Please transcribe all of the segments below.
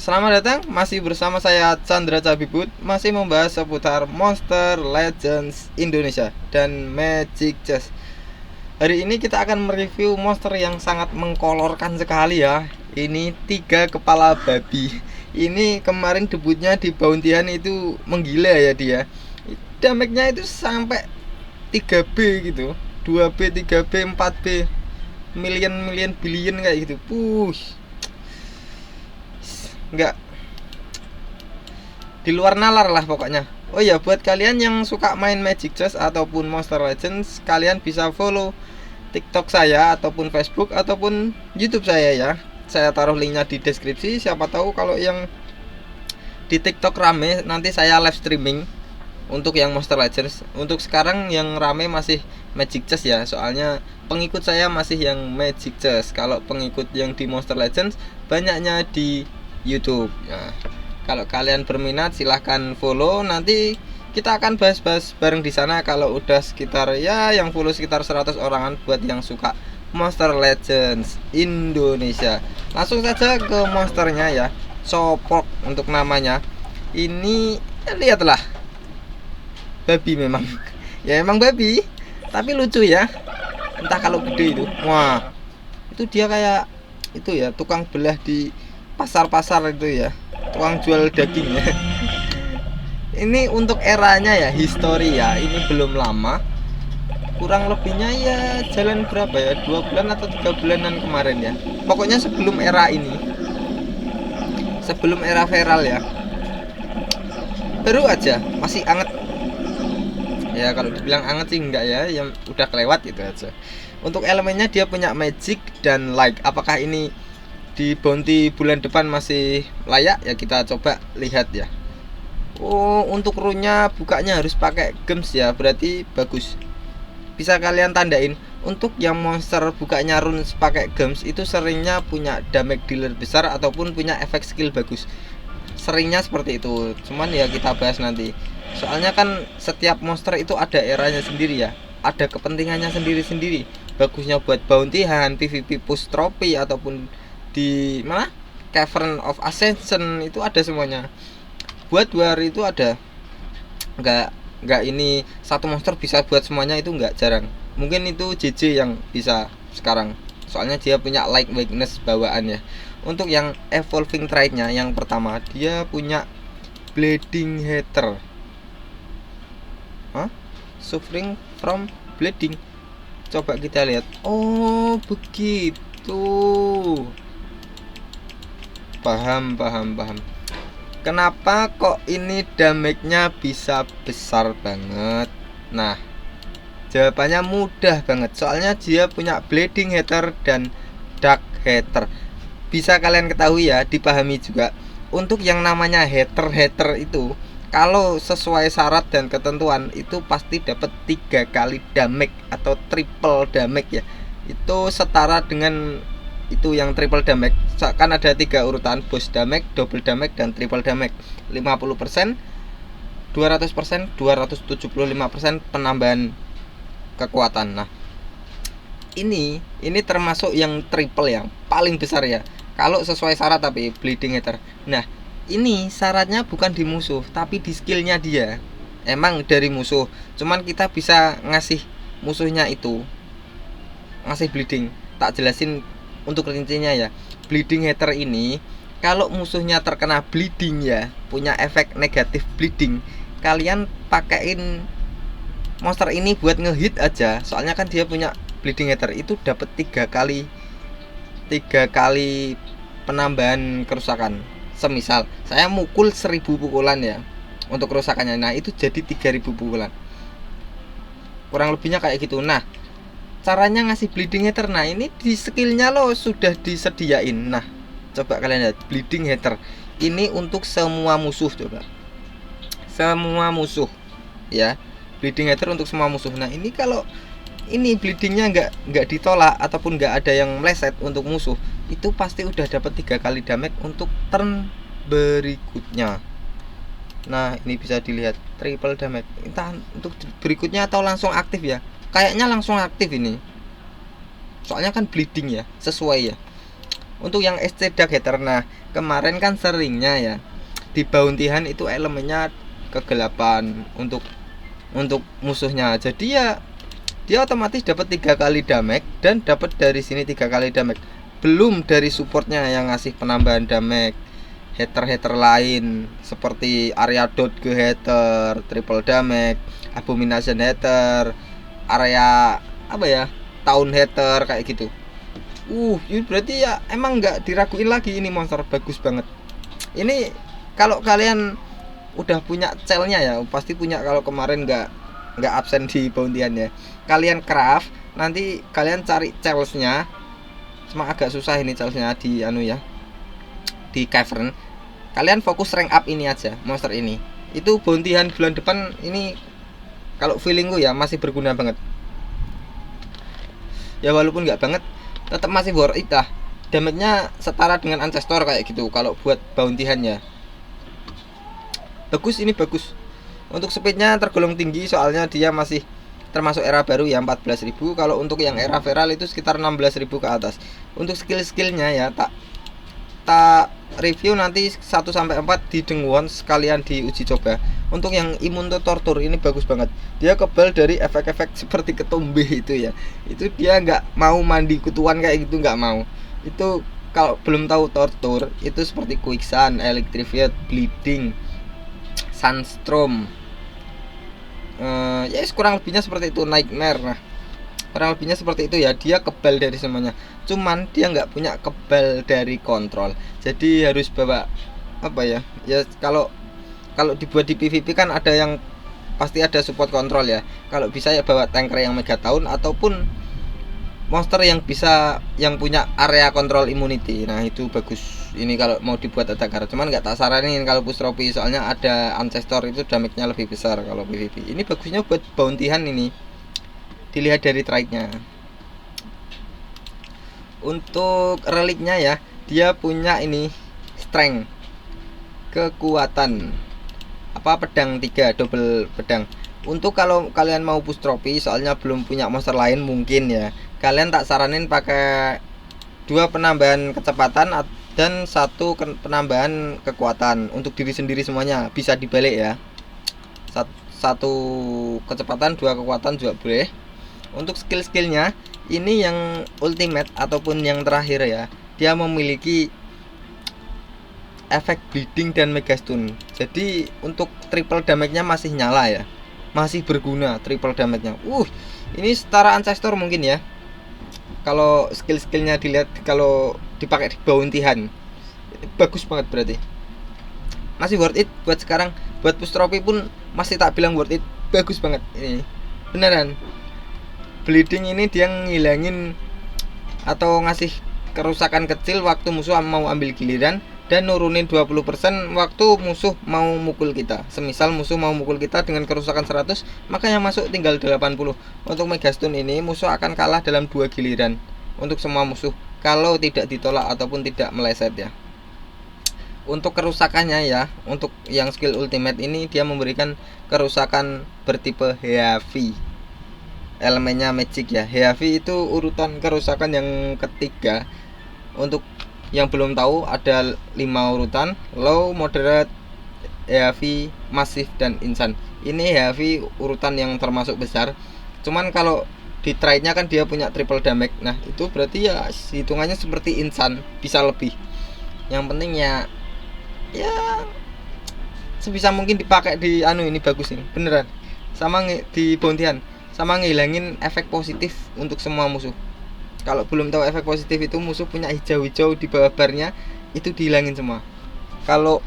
Selamat datang, masih bersama saya Chandra Cabibut. Masih membahas seputar Monster Legends Indonesia dan Magic Chess. Hari ini kita akan mereview monster yang sangat mengkolorkan sekali ya. Ini 3 kepala babi. Ini kemarin debutnya di Bounty Hunt itu menggila ya dia. Damage-nya itu sampai 3B gitu, 2B, 3B, 4B, million billion kayak gitu. Nggak di luar nalar lah pokoknya. Oh ya, buat kalian yang suka main Magic Chess ataupun Monster Legends, kalian bisa follow TikTok saya ataupun Facebook ataupun YouTube saya ya. Saya taruh linknya di deskripsi. Siapa tahu kalau yang di TikTok rame, nanti saya live streaming untuk yang Monster Legends. Untuk sekarang yang rame masih Magic Chess ya, soalnya pengikut saya masih yang Magic Chess. Kalau pengikut yang di Monster Legends banyaknya di YouTube. Nah, kalau kalian berminat silahkan follow. Nanti kita akan bahas-bahas bareng di sana. Kalau udah sekitar ya yang follow sekitar 100 orangan buat yang suka Monster Legends Indonesia. Langsung saja ke monsternya ya. Coprok untuk namanya. Ini lihatlah. Babi memang. Ya emang babi, tapi lucu ya. Entah kalau gede itu. Wah. Itu dia kayak itu ya, tukang belah di pasar-pasar itu ya, tukang jual daging ya. Ini untuk eranya ya, histori ya, ini belum lama, kurang lebihnya ya jalan berapa ya, 2 bulan atau 3 bulanan kemarin ya. Pokoknya sebelum era ini, sebelum era viral ya, baru aja, masih anget ya. Kalau dibilang anget sih enggak ya, yang udah kelewat gitu aja. Untuk elemennya dia punya magic dan like. Apakah ini di bounty bulan depan masih layak ya, kita coba lihat ya. Oh, untuk runnya bukanya harus pakai gems ya, berarti bagus. Bisa kalian tandain. Untuk yang monster bukanya run pakai gems itu seringnya punya damage dealer besar ataupun punya efek skill bagus. Seringnya seperti itu. Cuman ya kita bahas nanti. Soalnya kan setiap monster itu ada eranya sendiri ya, ada kepentingannya sendiri-sendiri. Bagusnya buat bounty hunt, PvP push trophy ataupun di mana Cavern of Ascension itu ada semuanya. Buat war itu ada. Enggak ini satu monster bisa buat semuanya, itu enggak, jarang. Mungkin itu JJ yang bisa sekarang. Soalnya dia punya like weakness bawaan ya. Untuk yang evolving trait-nya yang pertama, dia punya bleeding hater. Suffering from bleeding. Coba kita lihat. Oh, begitu. Paham. Kenapa kok ini damage-nya bisa besar banget? Nah, jawabannya mudah banget. Soalnya dia punya bleeding hater dan dark hater. Bisa kalian ketahui ya, dipahami juga. Untuk yang namanya hater itu, kalau sesuai syarat dan ketentuan itu pasti dapat 3 kali damage atau triple damage ya. Itu setara dengan itu yang triple damage. Kan ada 3 urutan, boss damage, double damage, dan triple damage. 50%, 200%, 275% penambahan kekuatan. Nah, ini termasuk yang triple yang paling besar ya, kalau sesuai syarat tapi bleeding hater. Nah, ini syaratnya bukan di musuh tapi di skillnya dia. Emang dari musuh, cuman kita bisa ngasih musuhnya itu ngasih bleeding. Tak jelasin untuk rincinya ya. Bleeding hater ini kalau musuhnya terkena bleeding ya, punya efek negatif bleeding, kalian pakein monster ini buat ngehit aja. Soalnya kan dia punya bleeding hater, itu dapat 3 kali penambahan kerusakan. Semisal saya mukul 1000 pukulan ya untuk kerusakannya, nah itu jadi 3000 pukulan, kurang lebihnya kayak gitu. Nah, caranya ngasih bleeding hater, nah ini di skillnya lo sudah disediain. Nah, coba kalian lihat bleeding hater ini untuk semua musuh, coba semua musuh ya, bleeding hater untuk semua musuh. Nah, ini kalau ini bleedingnya nggak ditolak ataupun nggak ada yang meleset untuk musuh, itu pasti udah dapat 3 kali damage untuk turn berikutnya. Nah, ini bisa dilihat triple damage, entah untuk berikutnya atau langsung aktif ya. Kayaknya langsung aktif ini, soalnya kan bleeding ya, sesuai ya. Untuk yang SC Dark Hater, nah kemarin kan seringnya ya di bounty-an itu elemennya kegelapan untuk musuhnya. Jadi ya dia otomatis dapat 3 kali damage dan dapat dari sini 3 kali damage. Belum dari supportnya yang ngasih penambahan damage. Hater-hater lain seperti Area Dot Ge Hater, Triple Damage, Abomination Hater, area apa ya? Town Hater kayak gitu. Ini berarti ya emang nggak diraguin lagi, ini monster bagus banget. Ini kalau kalian udah punya cellnya ya, pasti punya. Kalau kemarin nggak absen di bounty-an ya, kalian craft, nanti kalian cari cellsnya. Cuma agak susah ini cellsnya di di cavern. Kalian fokus rank up ini aja, monster ini. Itu bounty-an bulan depan ini kalau feelingku ya masih berguna banget. Ya walaupun nggak banget, tetap masih worth it lah. Damage-nya setara dengan Ancestor kayak gitu kalau buat bounty-an ya. Bagus, ini bagus. Untuk speednya tergolong tinggi soalnya dia masih termasuk era baru ya, 14.000. Kalau untuk yang era feral itu sekitar 16.000 ke atas. Untuk skill-skillnya ya tak review nanti 1-4 di Dengwon sekalian diuji coba. Untuk yang imun to tortur ini bagus banget. Dia kebal dari efek-efek seperti ketombe itu ya. Itu dia nggak mau mandi kutuan kayak gitu, nggak mau. Itu kalau belum tahu tortur itu seperti quicksand, electrified, bleeding, sunstorm. Ya kurang lebihnya seperti itu, nightmare. Nah kurang lebihnya seperti itu ya. Dia kebal dari semuanya, cuman dia nggak punya kebal dari kontrol. Jadi harus bawa apa ya, kalau dibuat di PvP kan ada yang pasti ada support kontrol ya. Kalau bisa ya bawa tanker yang mega tahun ataupun monster yang punya area kontrol immunity. Nah itu bagus ini kalau mau dibuat attacker. Cuman nggak tak saranin kalau push trophy, soalnya ada ancestor itu damage-nya lebih besar kalau PvP. Ini bagusnya buat bounty-an ini. Dilihat dari trade-nya. Untuk reliknya ya, dia punya ini strength, kekuatan, pedang 3, double pedang. Untuk kalau kalian mau push trophy soalnya belum punya monster lain mungkin ya, kalian tak saranin pakai 2 penambahan kecepatan dan 1 penambahan kekuatan untuk diri sendiri semuanya. Bisa dibalik ya, 1 kecepatan 2 kekuatan juga boleh. Untuk skill-skillnya ini yang ultimate ataupun yang terakhir ya, dia memiliki efek bleeding dan megastun. Jadi untuk triple damage-nya masih nyala ya, masih berguna triple damage-nya. Ini setara ancestor mungkin ya. Kalau skill-skillnya dilihat, kalau dipakai di bounty-an bagus banget, berarti masih worth it buat sekarang. Buat push trophy pun masih tak bilang worth it, bagus banget ini beneran. Bleeding ini dia ngilangin atau ngasih kerusakan kecil waktu musuh mau ambil giliran, dan nurunin 20% waktu musuh mau mukul kita. Semisal musuh mau mukul kita dengan kerusakan 100, maka yang masuk tinggal 80. Untuk megastun ini musuh akan kalah dalam 2 giliran untuk semua musuh kalau tidak ditolak ataupun tidak meleset ya. Untuk kerusakannya ya, untuk yang skill ultimate ini dia memberikan kerusakan bertipe heavy. Elemennya magic ya. Heavy itu urutan kerusakan yang ketiga. Untuk yang belum tahu ada 5 urutan: low, moderate, heavy, massive, dan insane. Ini heavy urutan yang termasuk besar. Cuman kalau di trade-nya kan dia punya triple damage. Nah itu berarti ya hitungannya seperti insane, bisa lebih. Yang penting ya sebisa mungkin dipakai di ini bagus ini beneran. Sama di bounty-an, sama ngilangin efek positif untuk semua musuh. Kalau belum tahu efek positif itu, musuh punya hijau-hijau di bawah barnya itu dihilangin semua. Kalau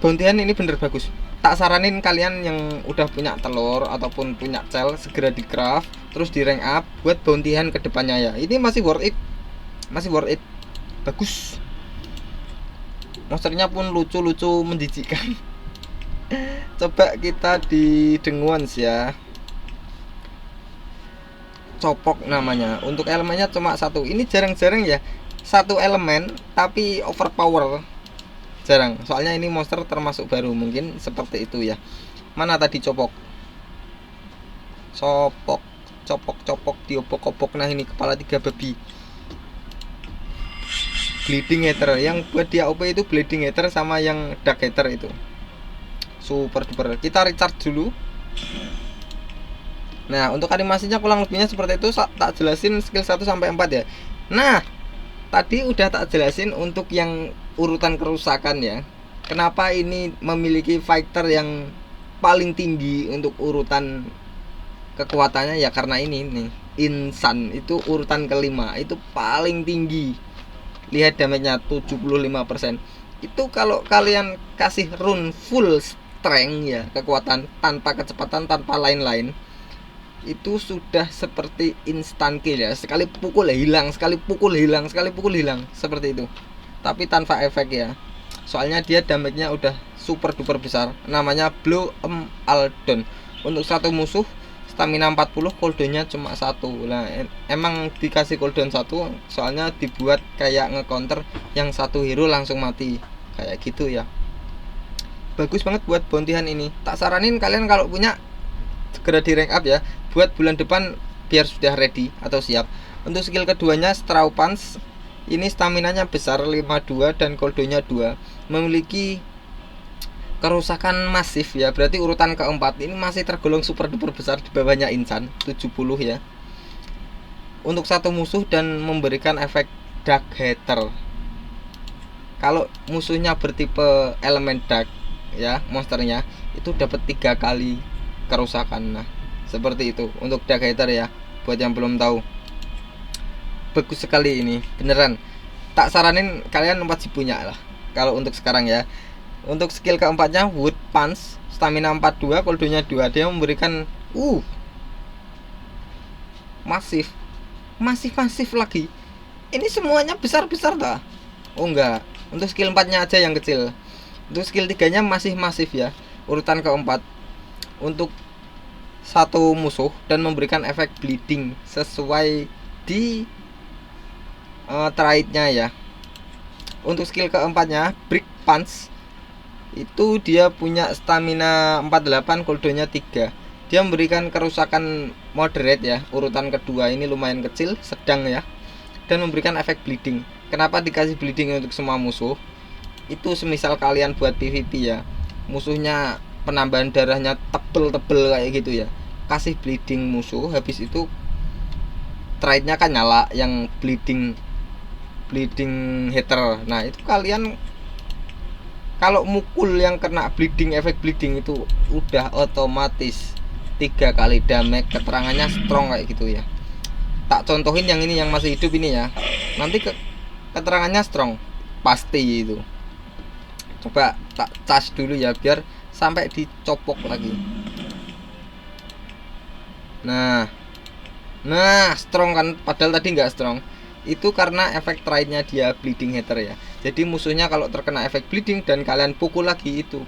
bounty-an ini bener bagus. Tak saranin kalian yang udah punya telur ataupun punya cell segera di craft terus di rank up buat bounty-an kedepannya ya. Ini masih worth it, bagus. Monsternya pun lucu-lucu menjijikkan. Coba kita di Dengwons ya, copok namanya. Untuk elemennya cuma 1. Ini jarang-jarang ya 1 elemen tapi overpower, jarang. Soalnya ini monster termasuk baru, mungkin seperti itu ya. Mana tadi copok dicopok-copok, diopok-opok. Nah ini kepala 3 babi. Bleeding Hater yang buat dia OP itu Bleeding Hater sama yang Dark Hater itu super duper. Kita recharge dulu. Nah untuk animasinya kurang lebihnya seperti itu. Tak jelasin skill 1 sampai 4 ya. Nah tadi udah tak jelasin untuk yang urutan kerusakan ya. Kenapa ini memiliki fighter yang paling tinggi untuk urutan kekuatannya ya, karena ini nih Insan itu urutan kelima, itu paling tinggi. Lihat damage-nya 75%. Itu kalau kalian kasih rune full strength ya, kekuatan tanpa kecepatan, tanpa lain-lain, itu sudah seperti instant kill ya. Sekali pukul hilang, sekali pukul hilang, sekali pukul hilang, seperti itu. Tapi tanpa efek ya. Soalnya dia damage-nya udah super duper besar. Namanya Blow Aldon. Untuk satu musuh stamina 40, cooldown-nya cuma 1. Nah, emang dikasih cooldown 1 soalnya dibuat kayak nge-counter yang satu hero langsung mati. Kayak gitu ya. Bagus banget buat bounty-an ini. Tak saranin kalian kalau punya segera di rank up ya, buat bulan depan biar sudah ready atau siap. Untuk skill keduanya Straw Punch, ini staminanya besar 52 dan cooldown-nya 2, memiliki kerusakan masif ya, berarti urutan keempat. Ini masih tergolong super duper besar, di bawahnya Insan 70 ya. Untuk satu musuh dan memberikan efek Dark Hater. Kalau musuhnya bertipe elemen dark ya, monsternya itu dapat 3 kali kerusakan. Nah seperti itu untuk Dark Hater ya, buat yang belum tahu. Bagus sekali ini, beneran. Tak saranin kalian wajib punya lah kalau untuk sekarang ya. Untuk skill keempatnya Wood Punch, stamina 42, cooldown-nya 2. Dia memberikan masif lagi. Ini semuanya besar-besar dah. Oh enggak, untuk skill 4-nya aja yang kecil. Untuk skill 3-nya masih masif ya, urutan keempat. Untuk satu musuh dan memberikan efek bleeding sesuai di trait-nya ya. Untuk skill keempatnya Brick Punch, itu dia punya stamina 48, cooldown-nya 3. Dia memberikan kerusakan moderate ya, urutan kedua. Ini lumayan kecil, sedang ya, dan memberikan efek bleeding. Kenapa dikasih bleeding untuk semua musuh? Itu semisal kalian buat PvP ya, musuhnya penambahan darahnya tebel-tebel kayak gitu ya, kasih bleeding musuh, habis itu trait-nya kan nyala yang bleeding hater. Nah itu kalian kalau mukul yang kena bleeding, efek bleeding itu udah otomatis 3 kali damage. Keterangannya strong kayak gitu ya. Tak contohin yang ini yang masih hidup ini ya, nanti keterangannya strong pasti itu. Coba tak cas dulu ya biar sampai dicopok lagi. Nah strong kan, padahal tadi nggak strong. Itu karena efek trait-nya dia bleeding hater ya. Jadi musuhnya kalau terkena efek bleeding dan kalian pukul lagi, itu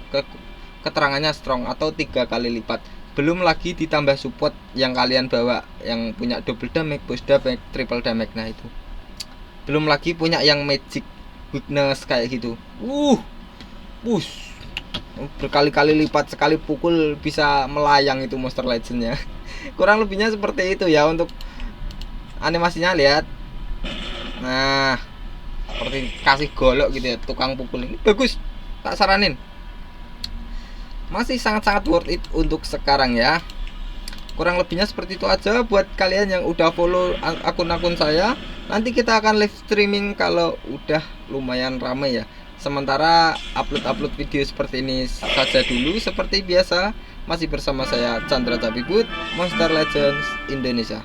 keterangannya strong atau 3 kali lipat. Belum lagi ditambah support yang kalian bawa, yang punya double damage, boost damage, triple damage. Nah itu belum lagi punya yang magic weakness kayak gitu. Berkali-kali lipat, sekali pukul bisa melayang itu monster legendnya. Kurang lebihnya seperti itu ya. Untuk animasinya lihat. Nah seperti kasih golok gitu ya, tukang pukul. Ini bagus, tak saranin. Masih sangat-sangat worth it untuk sekarang ya. Kurang lebihnya seperti itu aja buat kalian yang udah follow akun-akun saya. Nanti kita akan live streaming kalau udah lumayan ramai ya. Sementara upload video seperti ini saja dulu. Seperti biasa masih bersama saya Chandra Tabibut, Monster Legends Indonesia.